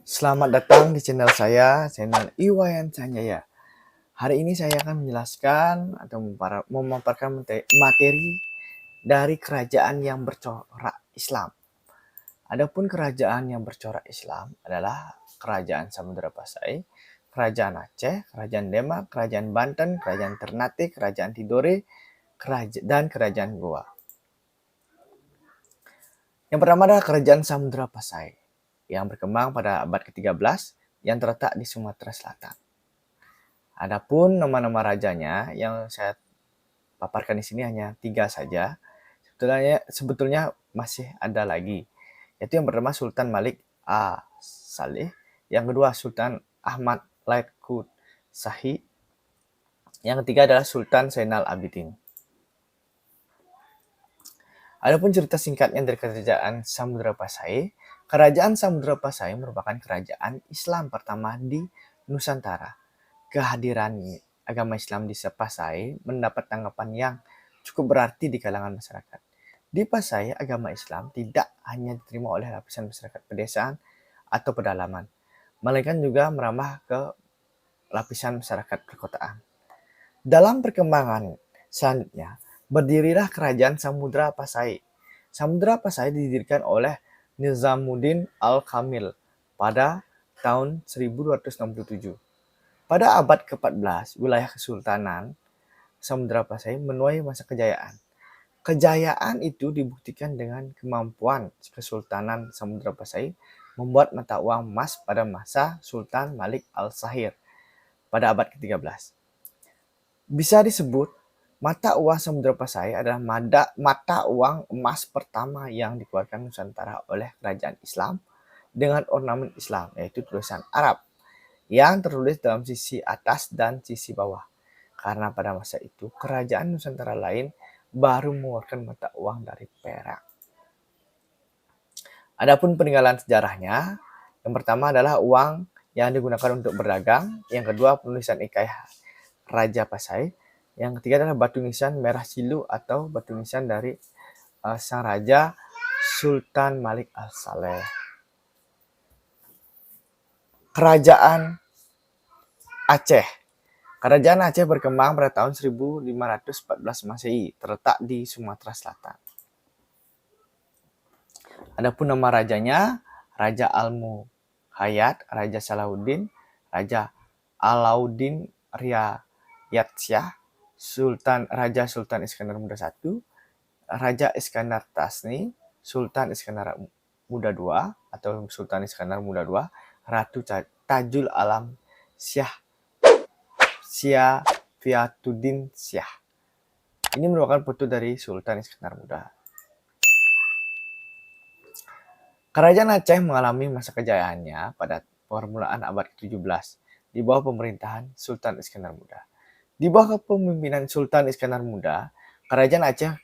Selamat datang di channel Iwayan Sanjaya. Hari ini saya akan menjelaskan atau memaparkan materi dari kerajaan yang bercorak Islam. Adapun kerajaan yang bercorak Islam adalah Kerajaan Samudra Pasai, Kerajaan Aceh, Kerajaan Demak, Kerajaan Banten, Kerajaan Ternate, Kerajaan Tidore, dan Kerajaan Goa. Yang pertama adalah Kerajaan Samudra Pasai yang berkembang pada abad ke-13 yang terletak di Sumatera Selatan. Adapun nama-nama rajanya yang saya paparkan di sini hanya 3 saja. Sebetulnya masih ada lagi. Yaitu yang pertama Sultan Malik Saleh, yang kedua Sultan Ahmad Laikut Sahi, yang ketiga adalah Sultan Zainal Abidin. Adapun cerita singkatnya dari Kerajaan Samudra Pasai, Kerajaan Samudra Pasai merupakan kerajaan Islam pertama di Nusantara. Kehadiran agama Islam di Pasai mendapat tanggapan yang cukup berarti di kalangan masyarakat. Di Pasai, agama Islam tidak hanya diterima oleh lapisan masyarakat pedesaan atau pedalaman, melainkan juga meramah ke lapisan masyarakat perkotaan. Dalam perkembangan selanjutnya, berdirilah Kerajaan Samudra Pasai. Samudra Pasai didirikan oleh Nizamuddin Al-Kamil pada tahun 1267. Pada abad ke-14, wilayah Kesultanan Samudra Pasai menuai masa kejayaan. Kejayaan itu dibuktikan dengan kemampuan Kesultanan Samudra Pasai membuat mata uang emas pada masa Sultan Malik Al-Sahir pada abad ke-13. Bisa disebut mata uang Samudra Pasai adalah mata uang emas pertama yang dikeluarkan Nusantara oleh kerajaan Islam dengan ornamen Islam, yaitu tulisan Arab yang tertulis dalam sisi atas dan sisi bawah. Karena pada masa itu kerajaan Nusantara lain baru mengeluarkan mata uang dari perak. Adapun peninggalan sejarahnya, yang pertama adalah uang yang digunakan untuk berdagang, yang kedua penulisan Ikai Raja Pasai, yang ketiga adalah batu nisan merah silu atau batu nisan dari sang raja Sultan Malik Al-Saleh. Kerajaan Aceh. Kerajaan Aceh berkembang pada tahun 1514 Masehi, terletak di Sumatera Selatan. Adapun nama rajanya, Raja Al-Muhayyad, Raja Salahuddin, Raja Alauddin Riyadsyah, Raja Sultan Iskandar Muda I, Raja Iskandar Tasni, Sultan Iskandar Muda II atau Sultan Iskandar Muda II, Ratu Tajul Alam Syah Fiatuddin Syah. Ini merupakan putu dari Sultan Iskandar Muda. Kerajaan Aceh mengalami masa kejayaannya pada permulaan abad ke-17 di bawah pemerintahan Sultan Iskandar Muda. Di bawah kepemimpinan Sultan Iskandar Muda, Kerajaan Aceh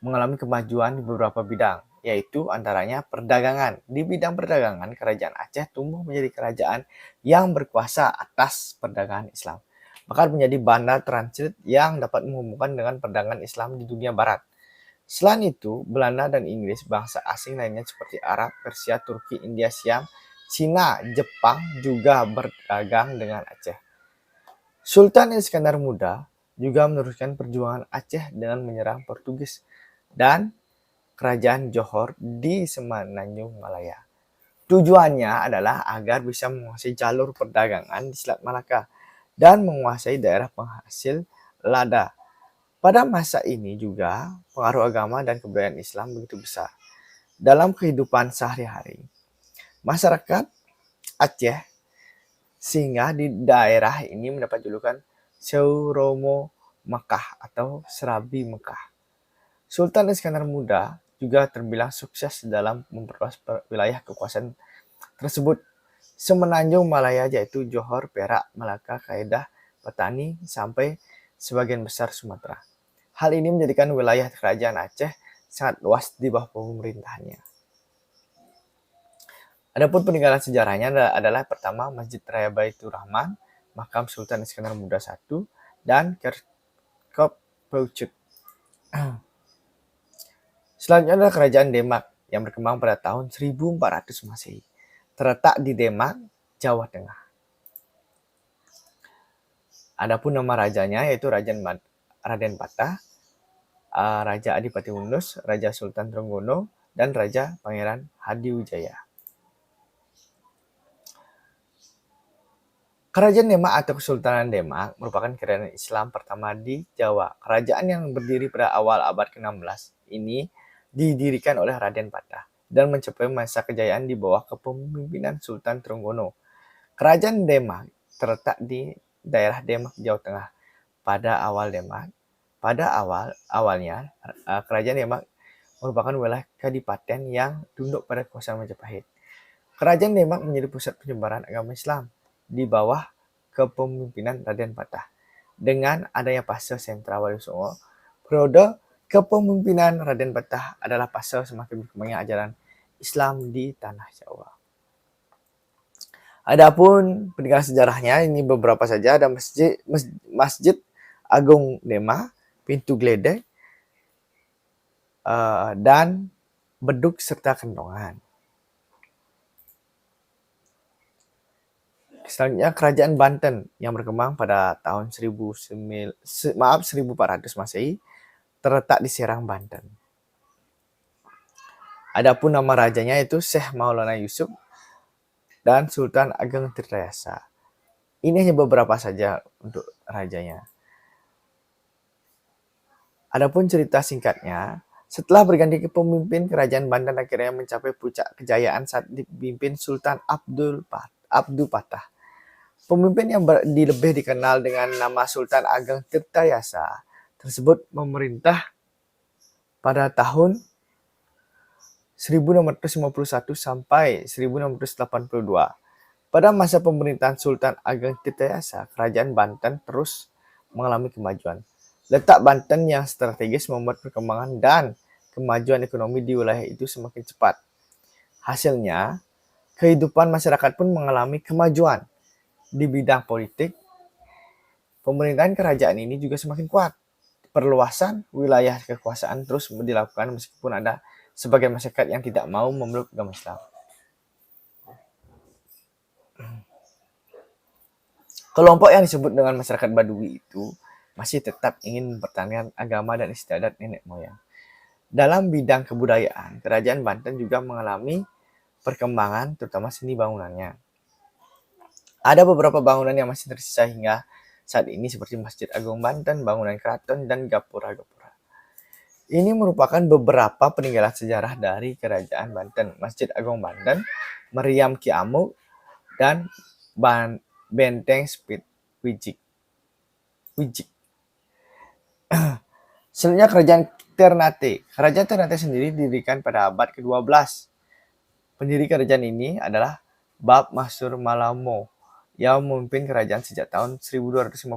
mengalami kemajuan di beberapa bidang, yaitu antaranya perdagangan. Di bidang perdagangan, Kerajaan Aceh tumbuh menjadi kerajaan yang berkuasa atas perdagangan Islam, bahkan menjadi bandar transit yang dapat menghubungkan dengan perdagangan Islam di dunia barat. Selain itu, Belanda dan Inggris, bangsa asing lainnya seperti Arab, Persia, Turki, India, Siam, Cina, Jepang juga berdagang dengan Aceh. Sultan Iskandar Muda juga meneruskan perjuangan Aceh dengan menyerang Portugis dan Kerajaan Johor di Semenanjung Malaya. Tujuannya adalah agar bisa menguasai jalur perdagangan di Selat Malaka dan menguasai daerah penghasil lada. Pada masa ini juga pengaruh agama dan kebudayaan Islam begitu besar dalam kehidupan sehari-hari masyarakat Aceh, sehingga di daerah ini mendapat julukan Seuromo Mekah atau Serabi Mekah. Sultan Iskandar Muda juga terbilang sukses dalam memperluas wilayah kekuasaan tersebut. Semenanjung Malaya yaitu Johor, Perak, Malaka, Kedah, Petani, sampai sebagian besar Sumatera. Hal ini menjadikan wilayah kerajaan Aceh sangat luas di bawah pemerintahannya. Adapun peninggalan sejarahnya adalah pertama Masjid Raya Baitur Rahman, makam Sultan Iskandar Muda I, dan Kerkop Peucut. Selanjutnya adalah Kerajaan Demak yang berkembang pada tahun 1400 Masehi. terletak di Demak, Jawa Tengah. Adapun nama rajanya yaitu Raden Patah, Raja Adipati Unus, Raja Sultan Trenggono, dan Raja Pangeran Hadiwijaya. Kerajaan Demak atau Kesultanan Demak merupakan kerajaan Islam pertama di Jawa. Kerajaan yang berdiri pada awal abad ke-16 ini didirikan oleh Raden Patah dan mencapai masa kejayaan di bawah kepemimpinan Sultan Trenggono. Kerajaan Demak terletak di daerah Demak, Jawa Tengah. Pada awalnya kerajaan Demak merupakan wilayah kadipaten yang tunduk pada kekuasaan Majapahit. Kerajaan Demak menjadi pusat penyebaran agama Islam di bawah kepemimpinan Raden Patah. Dengan adanya fase sentra Wali Songo, periode kepemimpinan Raden Patah adalah fase semakin berkembangnya ajaran Islam di tanah Jawa. Adapun peninggalan sejarahnya ini beberapa saja, ada Masjid Agung Demak, Pintu Gledek, dan Beduk serta Kentongan. Selanjutnya Kerajaan Banten yang berkembang pada tahun 1400 Masehi, terletak di Serang, Banten. Adapun nama rajanya itu Syekh Maulana Yusuf dan Sultan Ageng Tirtayasa. Ini hanya beberapa saja untuk rajanya. Adapun cerita singkatnya, setelah berganti pemimpin, Kerajaan Banten akhirnya mencapai puncak kejayaan saat dipimpin Sultan Abdul Patah. Pemimpin yang lebih dikenal dengan nama Sultan Ageng Tirtayasa tersebut memerintah pada tahun 1651 sampai 1682. Pada masa pemerintahan Sultan Ageng Tirtayasa, Kerajaan Banten terus mengalami kemajuan. Letak Banten yang strategis membuat perkembangan dan kemajuan ekonomi di wilayah itu semakin cepat. Hasilnya, kehidupan masyarakat pun mengalami kemajuan. Di bidang politik, pemerintahan kerajaan ini juga semakin kuat. Perluasan wilayah kekuasaan terus dilakukan meskipun ada sebagian masyarakat yang tidak mau memeluk agama Islam. Kelompok yang disebut dengan masyarakat Badui itu masih tetap ingin mempertahankan agama dan istiadat nenek moyang. Dalam bidang kebudayaan, Kerajaan Banten juga mengalami perkembangan terutama seni bangunannya. Ada beberapa bangunan yang masih tersisa hingga saat ini seperti Masjid Agung Banten, bangunan keraton, dan gapura-gapura. Ini merupakan beberapa peninggalan sejarah dari Kerajaan Banten. Masjid Agung Banten, Meriam Ki Amuk, dan Benteng Wijik. Selanjutnya Kerajaan Ternate. Kerajaan Ternate sendiri didirikan pada abad ke-12. Pendiri kerajaan ini adalah Bab Masyur Malamo yang memimpin kerajaan sejak tahun 1257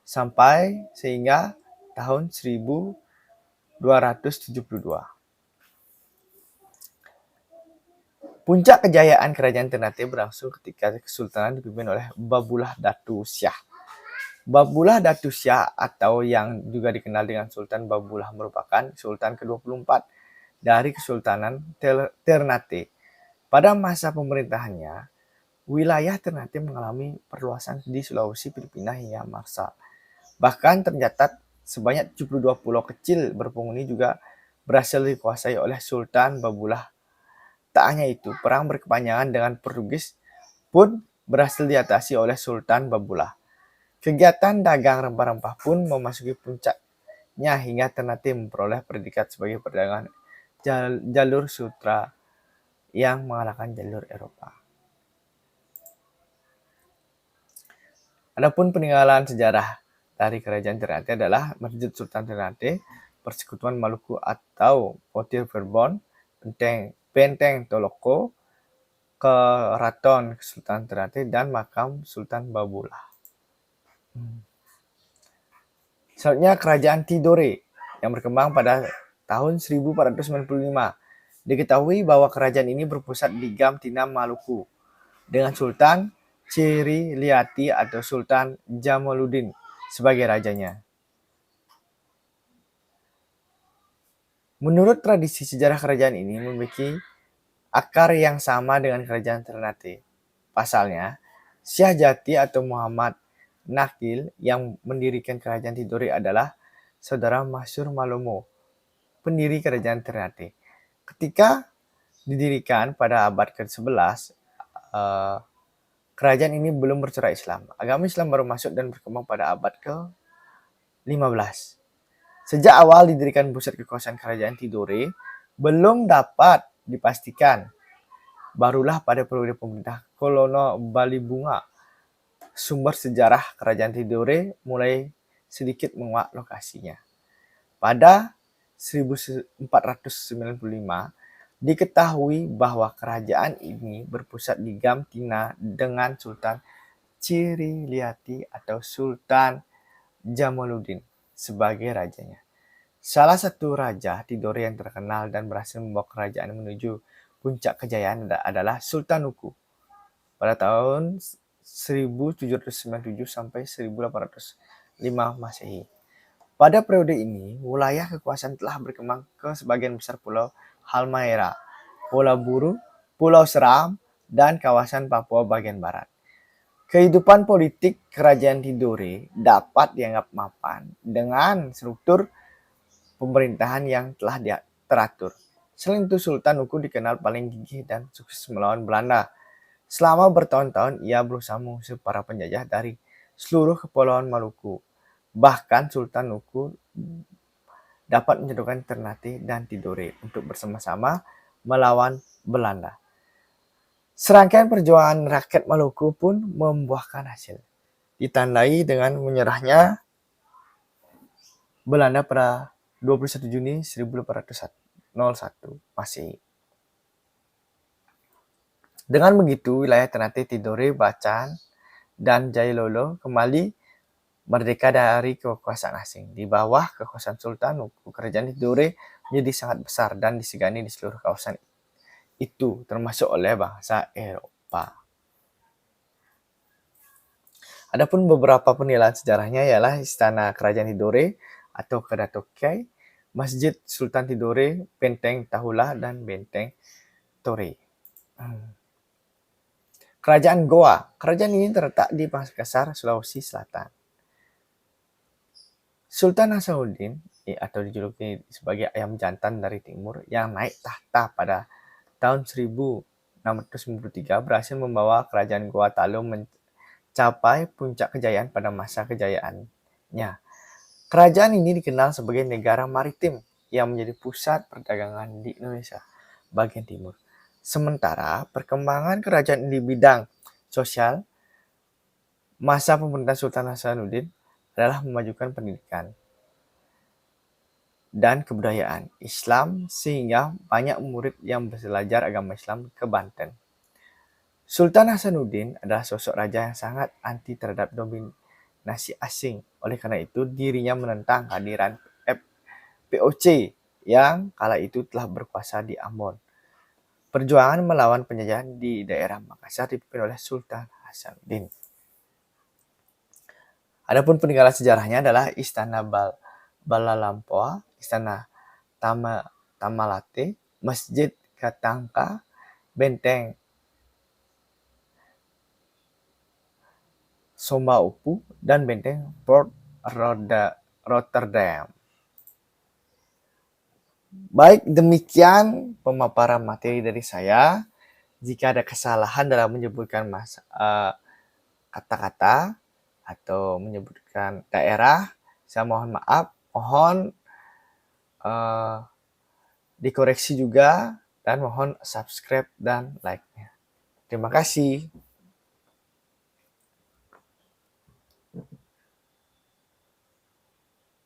sampai sehingga tahun 1272. Puncak kejayaan Kerajaan Ternate berlangsung ketika kesultanan dipimpin oleh Babullah Datu Syah. Babullah Datu Syah atau yang juga dikenal dengan Sultan Babullah merupakan Sultan ke-24 dari Kesultanan Ternate. Pada masa pemerintahannya, wilayah Ternate mengalami perluasan di Sulawesi, Filipina, hingga Marshall. Bahkan tercatat sebanyak 72 pulau kecil berpenghuni juga berhasil dikuasai oleh Sultan Babullah. Tak hanya itu, perang berkepanjangan dengan Portugis pun berhasil diatasi oleh Sultan Babullah. Kegiatan dagang rempah-rempah pun memasuki puncaknya hingga Ternate memperoleh predikat sebagai perdagangan jalur sutra yang mengalahkan jalur Eropa. Adapun peninggalan sejarah dari Kerajaan Ternate adalah Masjid Sultan Ternate, Persekutuan Maluku atau Potir Verbon, Benteng Toloko, Keraton Sultan Ternate, dan Makam Sultan Babullah. Selanjutnya Kerajaan Tidore yang berkembang pada tahun 1495. Diketahui bahwa kerajaan ini berpusat di Gam Tinam, Maluku, dengan Sultan Ciri Liati atau Sultan Jamaluddin sebagai rajanya. Menurut tradisi sejarah kerajaan ini memiliki akar yang sama dengan kerajaan Ternate. Pasalnya, Syah Jati atau Muhammad Nakil yang mendirikan kerajaan Tidore adalah saudara Masyur Malomo, pendiri kerajaan Ternate. Ketika didirikan pada abad ke-11, kerajaan ini belum bercorak Islam. Agama Islam baru masuk dan berkembang pada abad ke-15. Sejak awal didirikan pusat kekuasaan kerajaan Tidore, belum dapat dipastikan. Barulah pada periode pemerintah Kolono Balibunga, sumber sejarah kerajaan Tidore mulai sedikit menguak lokasinya. Pada 1495, diketahui bahwa kerajaan ini berpusat di Gamtina dengan Sultan Ciriliati atau Sultan Jamaluddin sebagai rajanya. Salah satu raja Tidore yang terkenal dan berhasil membawa kerajaan menuju puncak kejayaan adalah Sultan Nuku pada tahun 1797 sampai 1805 Masehi. Pada periode ini, wilayah kekuasaan telah berkembang ke sebagian besar Pulau Halmahera, Pulau Buru, Pulau Seram, dan kawasan Papua bagian barat. Kehidupan politik kerajaan Tidore dapat dianggap mapan dengan struktur pemerintahan yang telah teratur. Selain itu, Sultan Nuku dikenal paling gigih dan sukses melawan Belanda. Selama bertahun-tahun, ia berusaha mengusir para penjajah dari seluruh kepulauan Maluku. Bahkan Sultan Nuku dapat menjatuhkan Ternate dan Tidore untuk bersama-sama melawan Belanda. Serangkaian perjuangan rakyat Maluku pun membuahkan hasil, ditandai dengan menyerahnya Belanda pada 21 Juni 1801 Masehi. Dengan begitu, wilayah Ternate, Tidore, Bacan, dan Jailolo kembali merdeka dari kekuasaan asing. Di bawah kekuasaan Sultan Nuku, kerajaan Tidore menjadi sangat besar dan disegani di seluruh kawasan itu, termasuk oleh bangsa Eropa. Adapun beberapa penilaian sejarahnya ialah Istana Kerajaan Tidore atau Kadatokai, Masjid Sultan Tidore, Benteng Tahula, dan Benteng Tore. Kerajaan Goa. Kerajaan ini terletak di Makassar, Sulawesi Selatan. Sultan Hasanuddin atau dijuluki sebagai ayam jantan dari timur yang naik tahta pada tahun 1693 berhasil membawa kerajaan Goa Talu mencapai puncak kejayaan pada masa kejayaannya. Kerajaan ini dikenal sebagai negara maritim yang menjadi pusat perdagangan di Indonesia bagian timur. Sementara perkembangan kerajaan di bidang sosial masa pemerintahan Sultan Hasanuddin adalah memajukan pendidikan dan kebudayaan Islam sehingga banyak murid yang belajar agama Islam ke Banten. Sultan Hasanuddin adalah sosok raja yang sangat anti terhadap dominasi asing. Oleh karena itu, dirinya menentang kehadiran POC yang kala itu telah berkuasa di Ambon. Perjuangan melawan penjajahan di daerah Makassar dipimpin oleh Sultan Hasanuddin. Adapun peninggalan sejarahnya adalah Istana Balalampoa, Istana Tamalate, Masjid Katangka, Benteng Sombaupu, dan Benteng Port Rotterdam. Baik, demikian pemaparan materi dari saya. Jika ada kesalahan dalam menyebutkan kata-kata atau menyebutkan daerah, saya mohon maaf. Mohon dikoreksi juga dan mohon subscribe dan like-nya. Terima kasih.